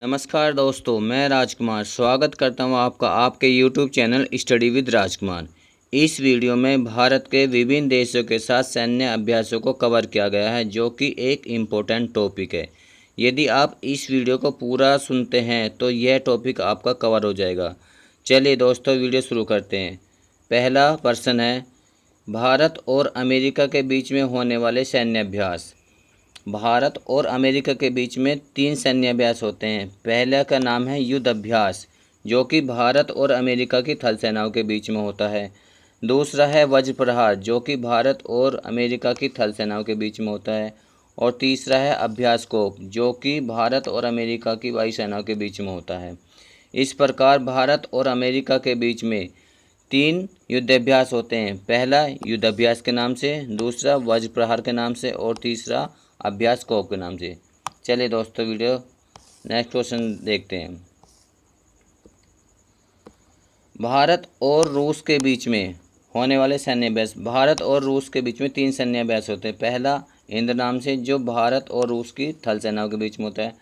नमस्कार दोस्तों, मैं राजकुमार स्वागत करता हूं आपका आपके YouTube चैनल स्टडी विद राजकुमार। इस वीडियो में भारत के विभिन्न देशों के साथ सैन्य अभ्यासों को कवर किया गया है, जो कि एक इम्पोर्टेंट टॉपिक है। यदि आप इस वीडियो को पूरा सुनते हैं तो यह टॉपिक आपका कवर हो जाएगा। चलिए दोस्तों, वीडियो शुरू करते हैं। पहला प्रश्न है, भारत और अमेरिका के बीच में होने वाले सैन्य अभ्यास। भारत और अमेरिका के बीच में 3 सैन्य अभ्यास होते हैं। पहला का नाम है युद्ध अभ्यास, जो कि भारत और अमेरिका की थल सेनाओं के बीच में होता है। दूसरा है वज्र प्रहार, जो कि भारत और अमेरिका की थल सेनाओं के बीच में होता है। और तीसरा है अभ्यास कोप, जो कि भारत और अमेरिका की वायु सेनाओं के बीच में होता है। इस प्रकार भारत और अमेरिका के बीच में 3 युद्धाभ्यास होते हैं। पहला युद्धाभ्यास के नाम से, दूसरा वज्र प्रहार के नाम से और तीसरा अभ्यास कोप के नाम से। चलिए दोस्तों, वीडियो नेक्स्ट क्वेश्चन देखते हैं। भारत और रूस के बीच में होने वाले सैन्य अभ्यास। भारत और रूस के बीच में 3 सैन्य अभ्यास होते हैं। पहला इंद्र नाम से, जो भारत और रूस की थल सेनाओं के बीच में होता है।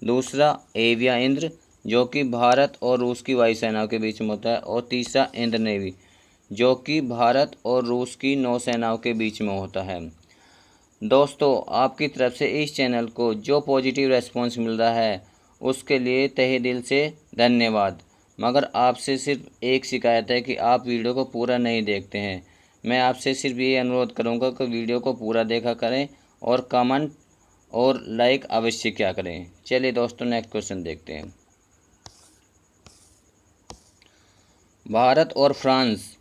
दूसरा एविया इंद्र, जो कि भारत और रूस की वायु सेनाओं के बीच में होता है। और तीसरा इंद्र नेवी, जो कि भारत और रूस की नौसेनाओं के बीच में होता है। दोस्तों, आपकी तरफ से इस चैनल को जो पॉजिटिव रेस्पॉन्स मिल रहा है उसके लिए तहे दिल से धन्यवाद। मगर आपसे सिर्फ एक शिकायत है कि आप वीडियो को पूरा नहीं देखते हैं। मैं आपसे सिर्फ ये अनुरोध करूंगा कि वीडियो को पूरा देखा करें और कमेंट और लाइक अवश्य क्या करें। चलिए दोस्तों, नेक्स्ट क्वेश्चन देखते हैं। भारत और फ्रांस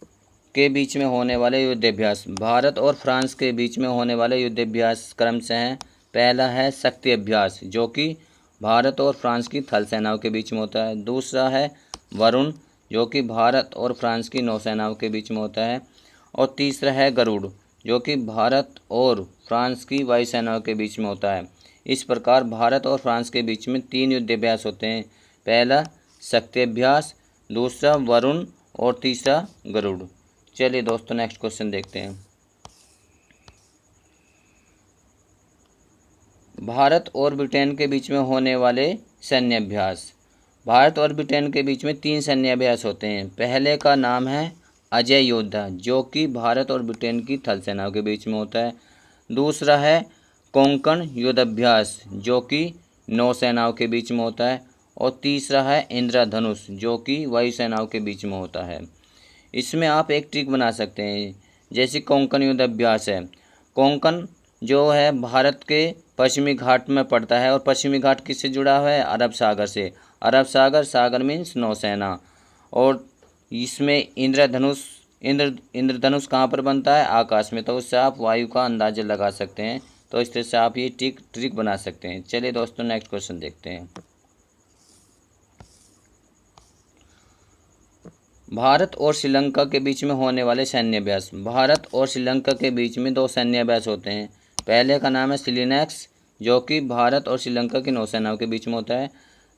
के बीच में होने वाले युद्धाभ्यास। भारत और फ्रांस के बीच में होने वाले युद्धाभ्यास क्रमशः हैं। पहला है शक्ति अभ्यास, जो कि भारत और फ्रांस की थल सेनाओं के बीच में होता है। दूसरा है वरुण, जो कि भारत और फ्रांस की नौसेनाओं के बीच में होता है। और तीसरा है गरुड़, जो कि भारत और फ्रांस की वायुसेनाओं के बीच में होता है। इस प्रकार भारत और फ्रांस के बीच में 3 युद्धाभ्यास होते हैं। पहला शक्ति अभ्यास, दूसरा वरुण और तीसरा गरुड़। चलिए दोस्तों, नेक्स्ट क्वेश्चन देखते हैं। भारत और ब्रिटेन के बीच में होने वाले सैन्य अभ्यास। भारत और ब्रिटेन के बीच में 3 सैन्य अभ्यास होते हैं। पहले का नाम है अजय योद्धा, जो कि भारत और ब्रिटेन की थल सेनाओं के बीच में होता है। दूसरा है कोंकण युद्धाभ्यास, जो कि नौसेनाओं के बीच में होता है। और तीसरा है इंद्रधनुष, जो कि वायुसेनाओं के बीच में होता है। इसमें आप एक ट्रिक बना सकते हैं, जैसे कोंकण युद्ध अभ्यास है। कोंकण जो है भारत के पश्चिमी घाट में पड़ता है। और पश्चिमी घाट किससे जुड़ा हुआ है? अरब सागर से। अरब सागर, सागर मीन्स नौसेना। और इसमें इंद्रधनुष कहाँ पर बनता है? आकाश में। तो उससे आप वायु का अंदाजा लगा सकते हैं। तो इस तरह से आप ये ट्रिक बना सकते हैं। चलिए दोस्तों, नेक्स्ट क्वेश्चन देखते हैं। भारत और श्रीलंका के बीच में होने वाले सैन्य अभ्यास। भारत और श्रीलंका के बीच में 2 सैन्य अभ्यास होते हैं। पहले का नाम है सिलिनेक्स, जो कि भारत और श्रीलंका की नौसेनाओं के बीच में होता है।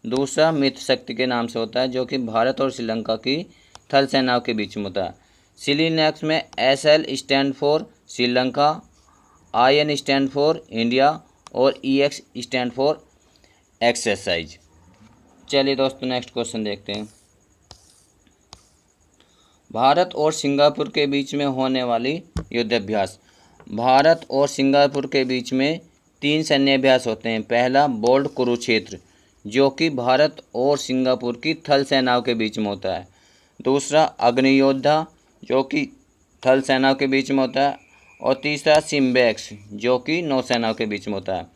दूसरा मित्र शक्ति के नाम से होता है, जो कि भारत और श्रीलंका की थल सेनाओं के बीच में होता है। सिलिनेक्स में SL stand for Sri Lanka, IN stand for India और EX स्टैंड फॉर एक्सरसाइज। चलिए दोस्तों, नेक्स्ट क्वेश्चन देखते हैं। भारत और सिंगापुर के बीच में होने वाली युद्धाभ्यास। भारत और सिंगापुर के बीच में 3 सैन्य अभ्यास होते हैं। पहला बोल्ड कुरुक्षेत्र, जो कि भारत और सिंगापुर की थल सेनाओं के बीच में होता है। दूसरा अग्नियोद्धा, जो कि थल सेनाओं के बीच में होता है। और तीसरा सिम्बेक्स, जो कि नौसेनाओं के बीच में होता है।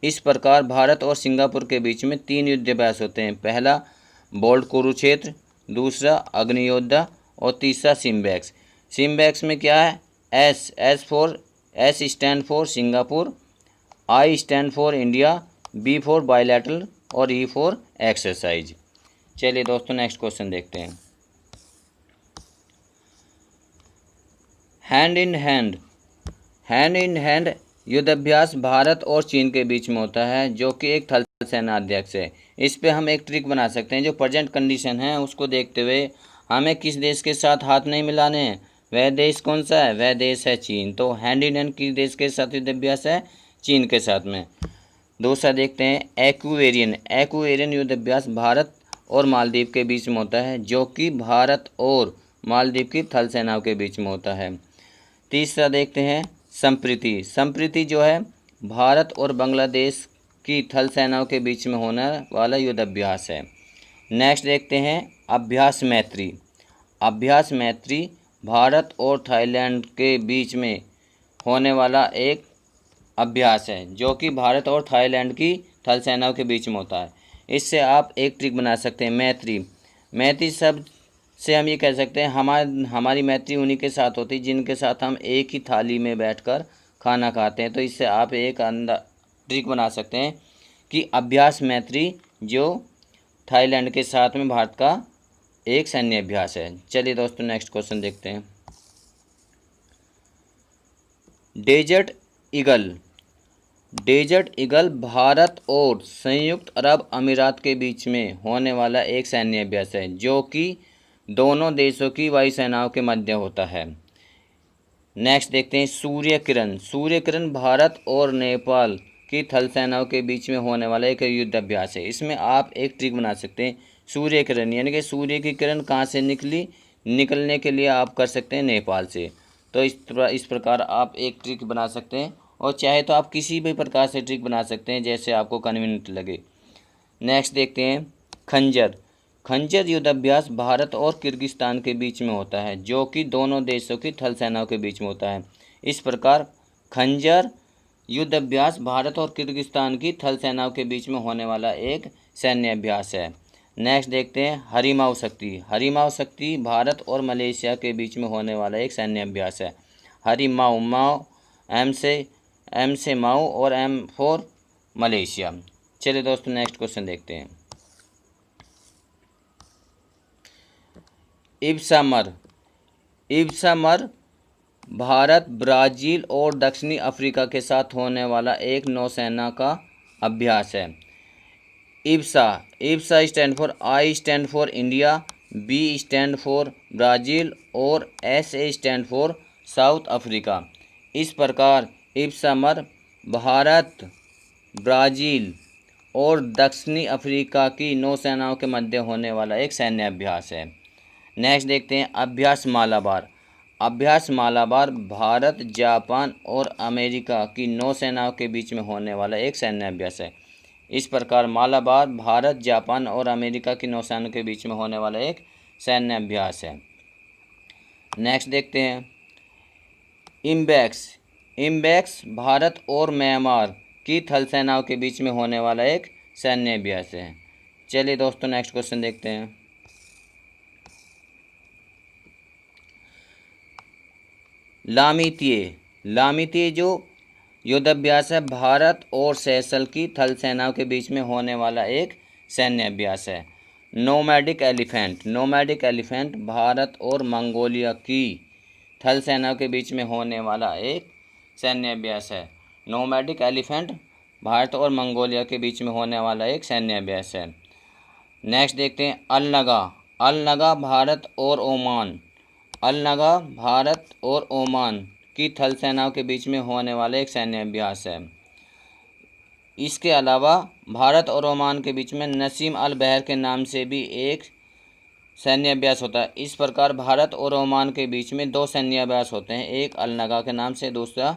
इस प्रकार भारत और सिंगापुर के बीच में 3 युद्धाभ्यास होते हैं। पहला बोल्ड कुरुक्षेत्र, दूसरा अग्नियोद्धा और तीसरा सिम्बेक्स। सिम्बेक्स में क्या है? S stand for Singapore, I stand for India, B for bilateral और E फॉर एक्सरसाइज। चलिए दोस्तों, नेक्स्ट क्वेश्चन देखते हैं। हैंड इन हैंड युद्धाभ्यास भारत और चीन के बीच में होता है, जो कि एक थल सेना अध्यक्ष है। इस पे हम एक ट्रिक बना सकते हैं। जो प्रेजेंट कंडीशन है उसको देखते हुए हमें किस देश के साथ हाथ नहीं मिलाने हैं। वह देश कौन सा है? वह देश है चीन। तो हैंड इन हैंड किस देश के साथ युद्धाभ्यास है? चीन के साथ में। दूसरा देखते हैं एक्वेरियन। एक्वेरियन युद्ध अभ्यास भारत और मालदीव के बीच में होता है, जो कि भारत और मालदीव की थल सेनाओं के बीच में होता है। तीसरा देखते हैं संप्रीति। संप्रीति जो है भारत और बांग्लादेश की थल सेनाओं के बीच में होने वाला युद्ध अभ्यास है। नेक्स्ट देखते हैं अभ्यास मैत्री। अभ्यास मैत्री भारत और थाईलैंड के बीच में होने वाला एक अभ्यास है, जो कि भारत और थाईलैंड की थल सेनाओं के बीच में होता है। इससे आप एक ट्रिक बना सकते हैं मैत्री। मैत्री शब्द से हम ये कह सकते हैं हमारी मैत्री उन्हीं के साथ होती है जिनके साथ हम एक ही थाली में बैठकर खाना खाते हैं। तो इससे आप एक ट्रिक बना सकते हैं कि अभ्यास मैत्री, जो थाईलैंड के साथ में भारत का एक सैन्य अभ्यास है। चलिए दोस्तों नेक्स्ट क्वेश्चन देखते हैं। Desert Eagle. डेजर्ट ईगल भारत और संयुक्त अरब अमीरात के बीच में होने वाला एक सैन्य अभ्यास है, जो कि दोनों देशों की वायुसेनाओं के मध्य होता है। नेक्स्ट देखते हैं सूर्य किरण। सूर्य किरण भारत और नेपाल की थल सेनाओं के बीच में होने वाला एक युद्ध अभ्यास है। इसमें आप एक ट्रिक बना सकते हैं सूर्य किरण, यानी कि सूर्य की किरण कहाँ से निकली, निकलने के लिए आप कर सकते हैं नेपाल से। तो इस प्रकार आप एक ट्रिक बना सकते हैं, और चाहे तो आप किसी भी प्रकार से ट्रिक बना सकते हैं जैसे आपको कन्वीनियंट लगे। नेक्स्ट देखते हैं खंजर। खंजर युद्ध अभ्यास भारत और किर्गिस्तान के बीच में होता है, जो कि दोनों देशों की थल सेनाओं के बीच में होता है। इस प्रकार खंजर युद्ध अभ्यास भारत और किर्गिस्तान की थल सेनाओं के बीच में होने वाला एक सैन्य अभ्यास है। नेक्स्ट देखते हैं हरिमाऊ शक्ति। हरिमाऊ शक्ति भारत और मलेशिया के बीच में होने वाला एक सैन्य अभ्यास है। हरिमाऊ, माऊ एम से माऊ और एम फॉर मलेशिया। चलिए दोस्तों नेक्स्ट क्वेश्चन देखते हैं। इब्सामर। इब्सामर भारत, ब्राज़ील और दक्षिणी अफ्रीका के साथ होने वाला एक नौसेना का अभ्यास है। IBSA stand for I stand for India, B stand for Brazil और S A stand for South Africa. इस प्रकार इब्सामर भारत, ब्राज़ील और दक्षिणी अफ्रीका की नौसेनाओं के मध्य होने वाला एक सैन्य अभ्यास है। नेक्स्ट देखते हैं अभ्यास मालाबार। अभ्यास मालाबार भारत, जापान और अमेरिका की नौसेनाओं के बीच में होने वाला एक सैन्य अभ्यास है। इस प्रकार मालाबार भारत, जापान और अमेरिका की नौसेनाओं के बीच में होने वाला एक सैन्य अभ्यास है। नेक्स्ट देखते हैं इम्बैक्स। इम्बैक्स भारत और म्यांमार की थल सेनाओं के बीच में होने वाला एक सैन्य अभ्यास है। चलिए दोस्तों नेक्स्ट क्वेश्चन देखते हैं। लामितीय। लामितीय जो युद्धाभ्यास है भारत और सेशल की थल सेनाओं के बीच में होने वाला एक सैन्य अभ्यास है। Nomadic elephant. Nomadic elephant Bharat और मंगोलिया की थल सेनाओं के बीच में होने वाला एक सैन्य अभ्यास है। नोमैडिक एलिफेंट भारत और मंगोलिया के बीच में होने वाला एक सैन्य अभ्यास है। नेक्स्ट देखते हैं अलनगा। अलनगा भारत और ओमान। अलनगा भारत और ओमान की थल सेनाओं के बीच में होने वाला एक सैन्य अभ्यास है। इसके अलावा भारत और ओमान के बीच में नसीम अल बहर के नाम से भी एक सैन्य अभ्यास होता है। इस प्रकार भारत और ओमान के बीच में दो सैन्य अभ्यास होते हैं, एक अलनगा के नाम से, दूसरा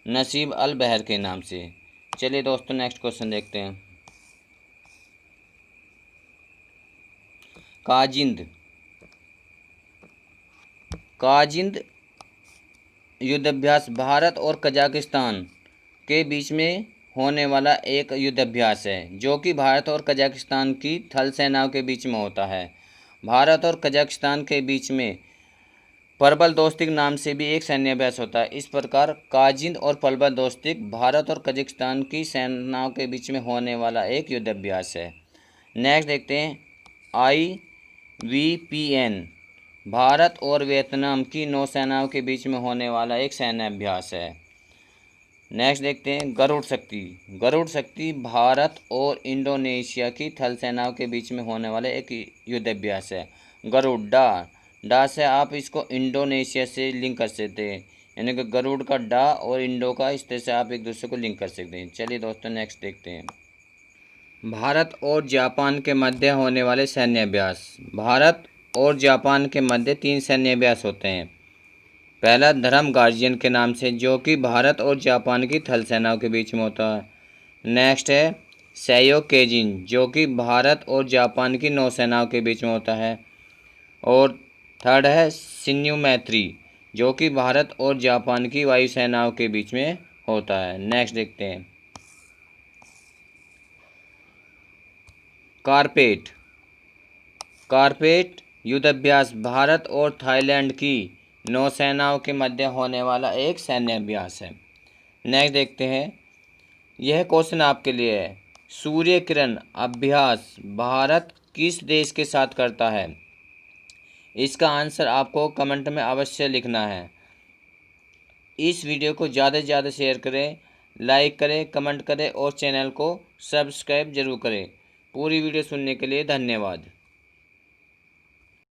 नसीब अल बहर के नाम से। चलिए दोस्तों नेक्स्ट क्वेश्चन देखते हैं। काजिंद। काजिंद युद्धाभ्यास भारत और कजाकिस्तान के बीच में होने वाला एक युद्धाभ्यास है, जो कि भारत और कजाकिस्तान की थल सेनाओं के बीच में होता है। भारत और कजाकिस्तान के बीच में परबल दोस्तिक नाम से भी एक सैन्य अभ्यास होता है। इस प्रकार काजिंद और परबल दोस्तिक भारत और कजाकिस्तान की सेनाओं के बीच में होने वाला एक युद्धाभ्यास है। नेक्स्ट देखते हैं IVPN भारत और वियतनाम की नौसेनाओं के बीच में होने वाला एक सैन्य अभ्यास है। नेक्स्ट देखते हैं गरुड़ शक्ति। गरुड़ शक्ति भारत और इंडोनेशिया की थल सेनाओं के बीच में होने वाला एक युद्धाभ्यास है। गरुड़ डा से आप इसको इंडोनेशिया से लिंक कर सकते हैं, यानी कि गरुड़ का डा और इंडो का, इस तरह से आप एक दूसरे को लिंक कर सकते हैं। चलिए दोस्तों नेक्स्ट देखते हैं। भारत और जापान के मध्य होने वाले सैन्य अभ्यास। भारत और जापान के मध्य 3 सैन्य अभ्यास होते हैं। पहला धर्म गार्जियन के नाम से, जो कि भारत और जापान की थल सेनाओं के बीच में होता है। नेक्स्ट है सैयो केजिन, जो कि भारत और जापान की नौसेनाओं के बीच में होता है। और थर्ड है शिन्यू मैत्री, जो कि भारत और जापान की वायुसेनाओं के बीच में होता है। नेक्स्ट देखते हैं कारपेट। कारपेट युद्धाभ्यास भारत और थाईलैंड की नौसेनाओं के मध्य होने वाला एक सैन्य अभ्यास है। नेक्स्ट देखते हैं, यह क्वेश्चन आपके लिए है। सूर्य किरण अभ्यास भारत किस देश के साथ करता है? इसका आंसर आपको कमेंट में अवश्य लिखना है। इस वीडियो को ज़्यादा से ज़्यादा शेयर करें, लाइक करें, कमेंट करें और चैनल को सब्सक्राइब जरूर करें। पूरी वीडियो सुनने के लिए धन्यवाद।